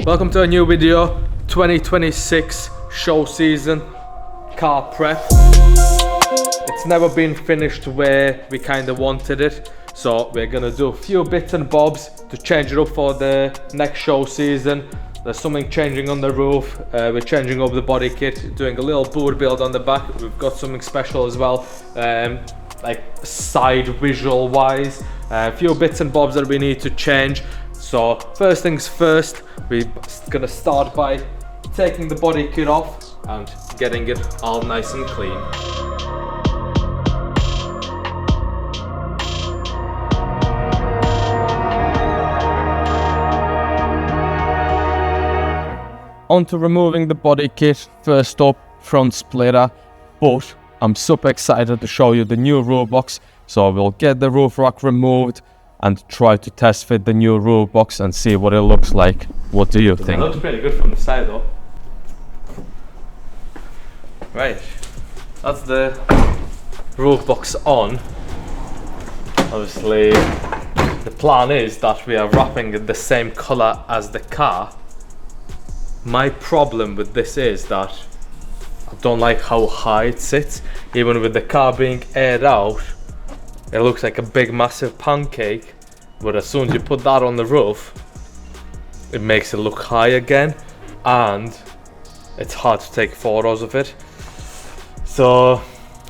Welcome to a new video. 2026 show season car prep. It's never been finished where we kind of wanted it, so we're gonna do a few bits and bobs to change it up for the next show season. There's something changing on the roof. We're changing up the body kit, doing a little boot build on the back. We've got something special as well, like side visual wise. A few bits and bobs that we need to change. So first things first, we're gonna start by taking the body kit off and getting it all nice and clean. On to removing the body kit. First up, front splitter, but I'm super excited to show you the new roof box. So we'll get the roof rack removed and try to test fit the new roof box and see what it looks like. What do you think? It looks pretty good from the side though. Right, that's the roof box on. Obviously, the plan is that we are wrapping it the same color as the car. My problem with this is that I don't like how high it sits. Even with the car being aired out, it looks like a big massive pancake, but as soon as you put that on the roof, it makes it look high again, and it's hard to take photos of it. So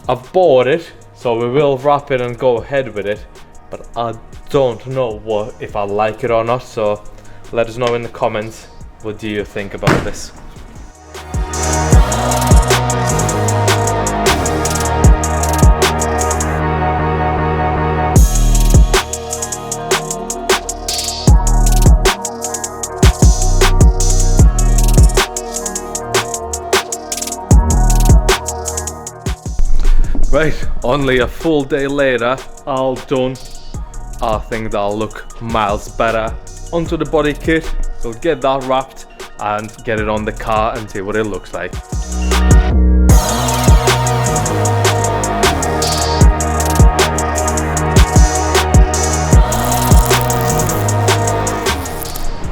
I've bought it, so we will wrap it and go ahead with it, but I don't know if I like it or not, so let us know in the comments, what do you think about this? Right, only a full day later, all done. I think that'll look miles better. Onto the body kit, we'll get that wrapped and get it on the car and see what it looks like.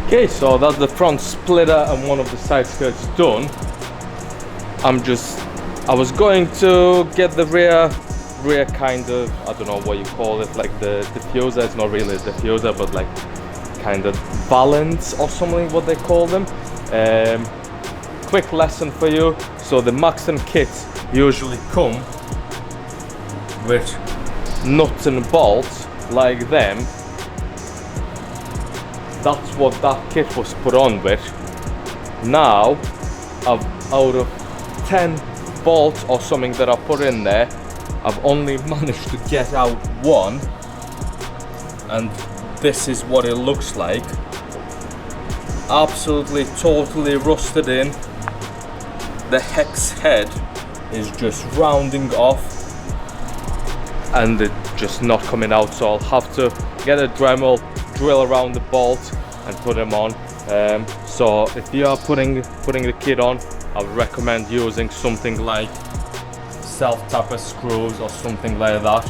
Okay, so that's the front splitter and one of the side skirts done. I was going to get the rear kind of, I don't know what you call it, like the diffuser. It's not really a diffuser, but like kind of balance or something, what they call them. Quick lesson for you. So the Maxon kits usually come with nuts and bolts like them. That's what that kit was put on with. Now, out of 10 bolts or something that I put in there, I've only managed to get out one, and this is what it looks like. Absolutely totally rusted in. The hex head is just rounding off and it's just not coming out, so I'll have to get a Dremel, drill around the bolt and put them on. So if you are putting the kit on, I would recommend using something like self-tapper screws or something like that.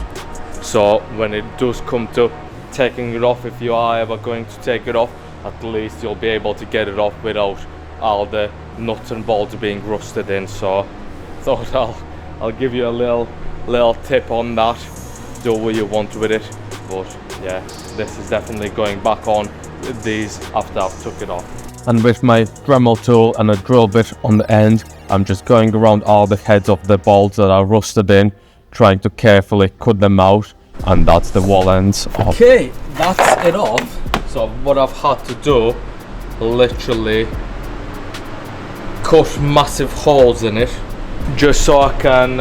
So when it does come to taking it off, if you are ever going to take it off, at least you'll be able to get it off without all the nuts and bolts being rusted in. So I thought I'll give you a little tip on that. Do what you want with it, but yeah, this is definitely going back on with these after I've took it off. And with my Dremel tool and a drill bit on the end, I'm just going around all the heads of the bolts that are rusted in, trying to carefully cut them out, and that's the wall ends off. Okay, that's it off. So what I've had to do, literally cut massive holes in it, just so I can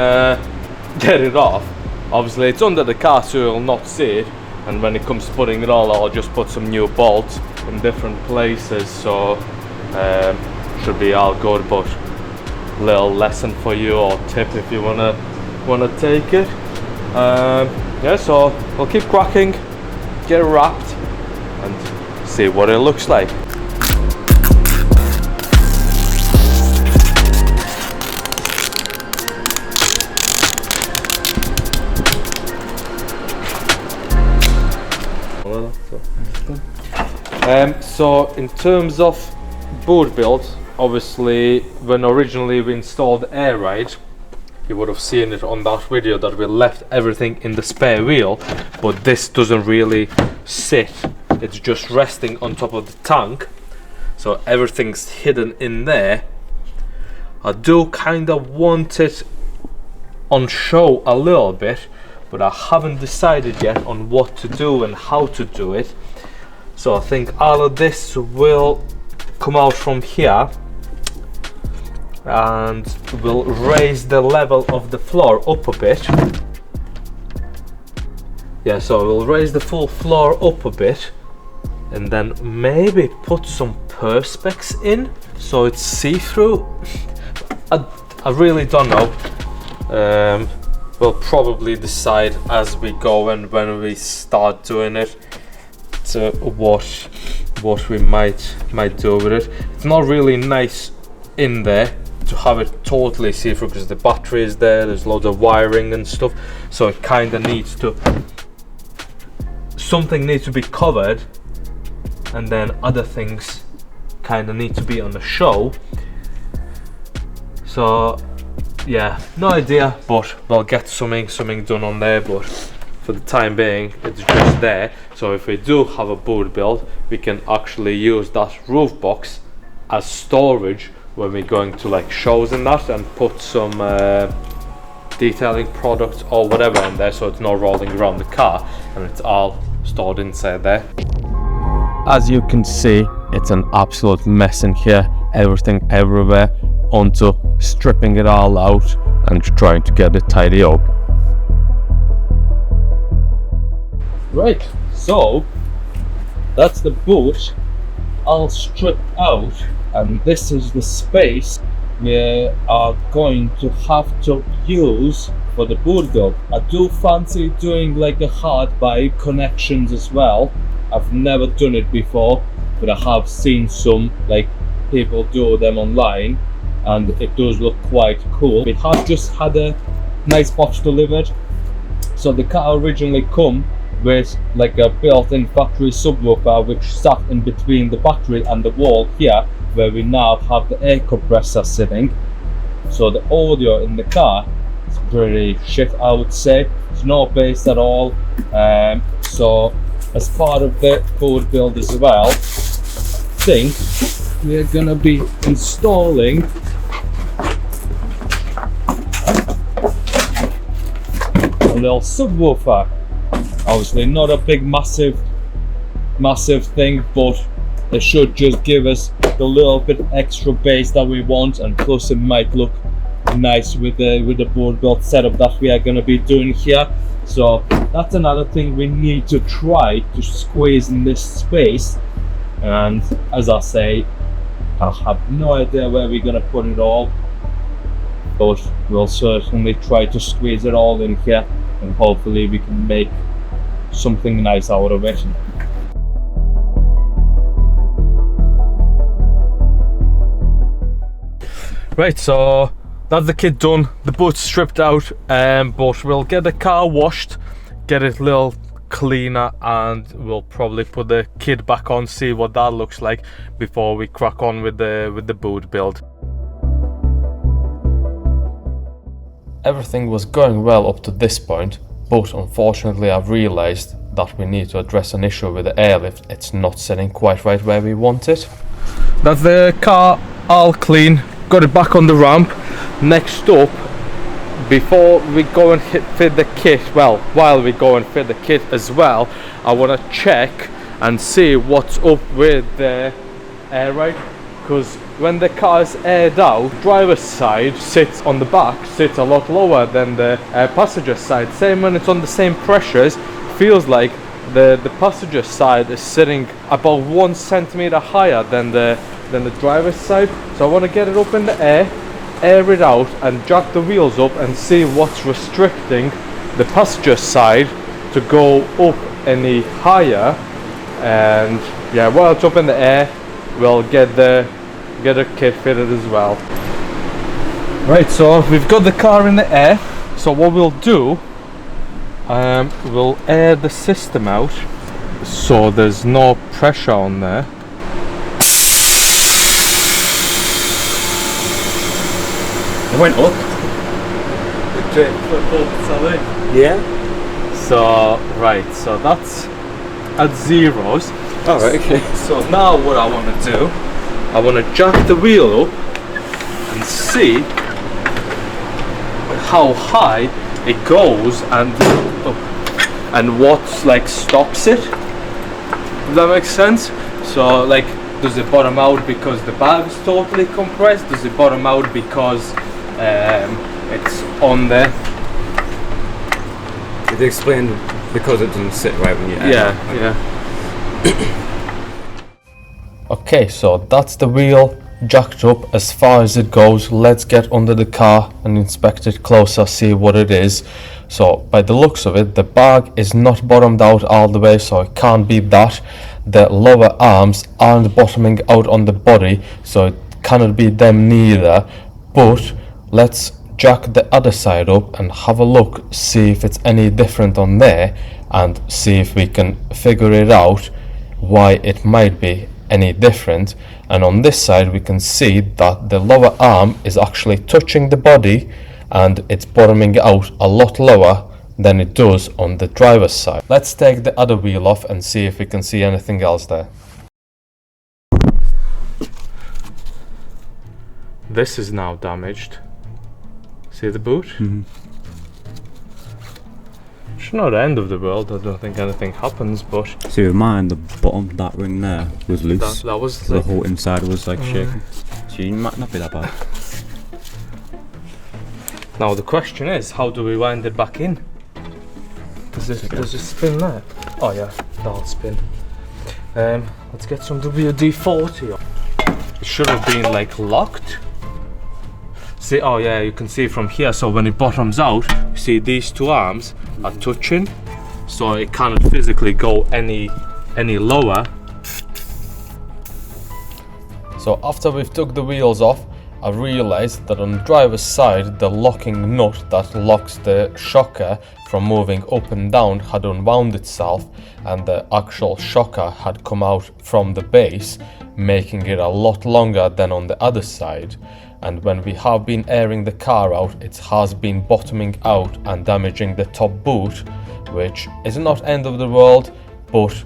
get it off. Obviously it's under the car, so you'll not see it, and when it comes to putting it on, I'll just put some new bolts in different places, so should be all good. But little lesson for you, or tip if you wanna take it. Yeah, so we'll keep cracking, get it wrapped and see what it looks like. So in terms of boot build, obviously when originally we installed the air ride, you would have seen it on that video that we left everything in the spare wheel, but this doesn't really sit, it's just resting on top of the tank, so everything's hidden in there. I do kind of want it on show a little bit, but I haven't decided yet on what to do and how to do it. So I think all of this will come out from here and we'll raise the level of the floor up a bit. Yeah, so we'll raise the full floor up a bit and then maybe put some perspex in so it's see-through. I really don't know. We'll probably decide as we go and when we start doing it to what we might do with it. It's not really nice in there to have it totally see-through because the battery is there, there's loads of wiring and stuff, so it kind of needs to, something needs to be covered and then other things kind of need to be on the show. So yeah, no idea, but we'll get something done on there, but for the time being it's just there. So if we do have a boot build, we can actually use that roof box as storage when we're going to like shows and that, and put some detailing products or whatever in there, so it's not rolling around the car and it's all stored inside there. As you can see, it's an absolute mess in here, everything everywhere, onto stripping it all out and trying to get it tidy up. Right, so that's the boot all stripped out, and this is the space we are going to have to use for the boot build. I do fancy doing like a hard by connections as well. I've never done it before, but I have seen some like people do them online and it does look quite cool. We have just had a nice box delivered, so the car originally come with like a built-in factory subwoofer which sat in between the battery and the wall here, where we now have the air compressor sitting. So the audio in the car is pretty shit, I would say. There's no bass at all. So as part of the boot build as well, I think we're gonna be installing a little subwoofer. Obviously not a big massive thing, but it should just give us the little bit extra bass that we want, and plus it might look nice with the boot build setup that we are going to be doing here. So that's another thing we need to try to squeeze in this space, and as I say, I have no idea where we're going to put it all, but we'll certainly try to squeeze it all in here and hopefully we can make something nice out of it. Right, so that's the kit done, the boot's stripped out, but we'll get the car washed, get it a little cleaner, and we'll probably put the kit back on, see what that looks like before we crack on with the boot build. Everything was going well up to this point, but unfortunately I've realized that we need to address an issue with the airlift. It's not sitting quite right where we want it. That's the car all clean, got it back on the ramp. Next up, before we go and fit the kit, well, while we go and fit the kit as well, I want to check and see what's up with the air ride, because when the car is aired out, driver's side sits on the back, sits a lot lower than the passenger side. Same when it's on the same pressures, feels like the passenger side is sitting about 1 centimeter higher than the driver's side. So I want to get it up in the air it out and jack the wheels up and see what's restricting the passenger side to go up any higher. And yeah, while it's up in the air, we'll get a kit fitted as well. Right, so we've got the car in the air, so what we'll do, we'll air the system out so there's no pressure on there. went up. Yeah. So right, so that's at zeros. Oh, right, okay. So now what I want to do, I want to jack the wheel up and see how high it goes and what like stops it. Does that make sense? So like, does it bottom out because the bag is totally compressed? Does it bottom out because it's on there? Did they explain because it doesn't sit right when you air? Yeah. Okay, so that's the wheel jacked up as far as it goes. Let's get under the car and inspect it closer, see what it is. So by the looks of it, the bag is not bottomed out all the way, so it can't be that. The lower arms aren't bottoming out on the body, so it cannot be them neither. But let's jack the other side up and have a look, see if it's any different on there, and see if we can figure it out why it might be any different. And on this side we can see that the lower arm is actually touching the body and it's bottoming out a lot lower than it does on the driver's side. Let's take the other wheel off and see if we can see anything else there. This is now damaged. See the boot? Mm-hmm. It's not the end of the world, I don't think anything happens, but See, with mine, the bottom, that ring there was loose. that was The like, whole inside was like shaking. So you might not be that bad. now the question is, how do we wind it back in? Does it spin there? Oh yeah, that'll spin. Let's get some WD-40 on. It should have been like locked. See, oh yeah, you can see from here, so when it bottoms out, you see these two arms are touching, so it cannot physically go any lower. So after we've took the wheels off, I realized that on the driver's side, the locking nut that locks the shocker from moving up and down had unwound itself, and the actual shocker had come out from the base, making it a lot longer than on the other side. And when we have been airing the car out, it has been bottoming out and damaging the top boot, which is not end of the world, but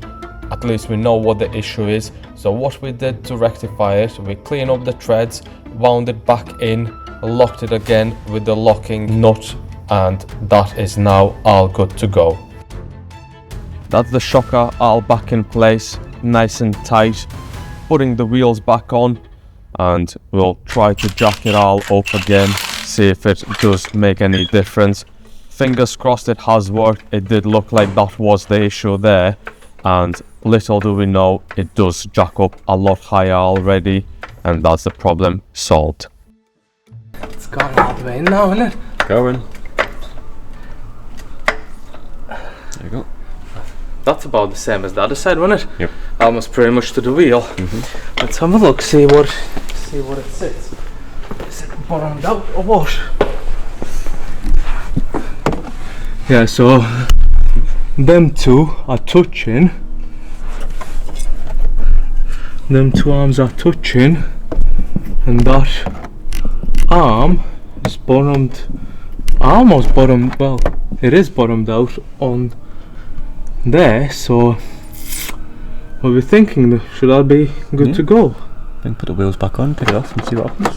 at least we know what the issue is. So what we did to rectify it, we cleaned up the threads, wound it back in, locked it again with the locking nut, and that is now all good to go. That's the shocker all back in place, nice and tight. Putting the wheels back on, and we'll try to jack it all up again, see if it does make any difference. Fingers crossed it has worked. It did look like that was the issue there, and little do we know, it does jack up a lot higher already, and that's the problem solved. It's gone all the way now, isn't it? Going. There you go. That's about the same as the other side, wasn't it? Yep. Almost pretty much to the wheel. Mm-hmm. Let's have a look, see what it sits. Is it bottomed out or what? Yeah, so them two are touching. Them two arms are touching, and that arm is almost bottomed. Well, it is bottomed out on there, so what we're thinking, should that be good to go? Then put the wheels back on, take it off and see what happens.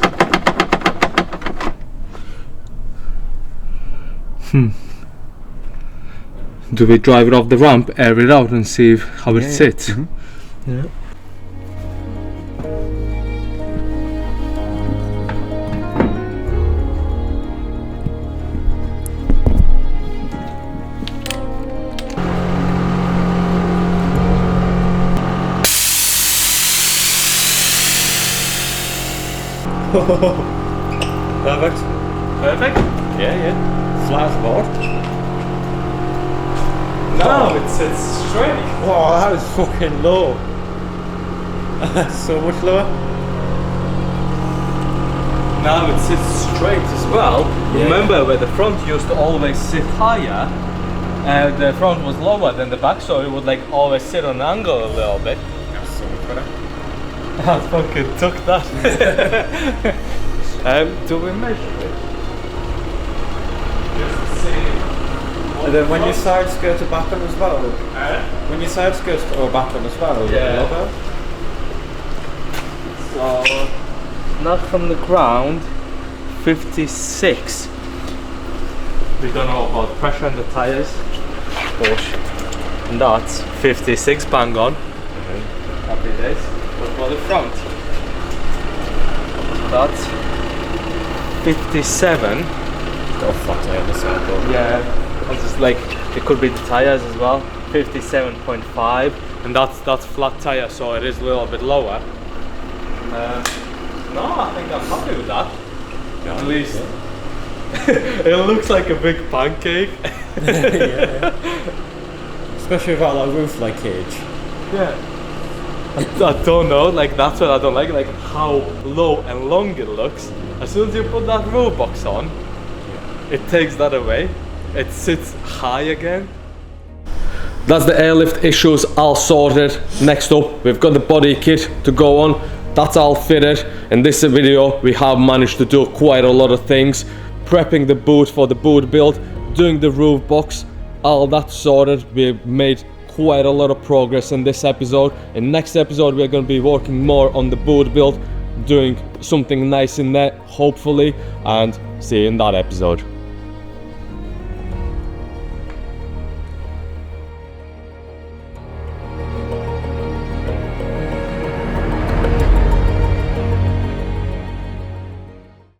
Do we drive it off the ramp, air it out and see how it sits? Mm-hmm. Yeah. Perfect. Perfect? Yeah. Flat as a board. No, it sits straight. Wow, that is fucking low. That's so much lower. Now it sits straight as well. Yeah. Remember where the front used to always sit higher, the front was lower than the back, so it would like always sit on an angle a little bit. That's so much better. I fucking took that. Do we measure it? And then when your side skirts are back on as well. When your side skirts are back on as well. Yeah. Logo. So, not from the ground, 56. We don't know about pressure on the tires. And that's 56 bang on. Happy days. What about the front? That's 57. Got a flat tire on the side though. Yeah, it's just like it could be the tires as well. 57.5, and that's flat tire, so it is a little bit lower. No, I think I'm happy with that. Yeah, At least yeah. it looks like a big pancake. Yeah. Especially without that roof like cage. Yeah. I don't know, like that's what I don't like how low and long it looks. As soon as you put that roof box on, it takes that away. It sits high again. That's the airlift issues all sorted. Next up, we've got the body kit to go on. That's all fitted. In this video, we have managed to do quite a lot of things. Prepping the boot for the boot build, doing the roof box, all that sorted. We've made quite a lot of progress in this episode. In next episode, we're going to be working more on the boot build, doing something nice in there, hopefully, and see you in that episode.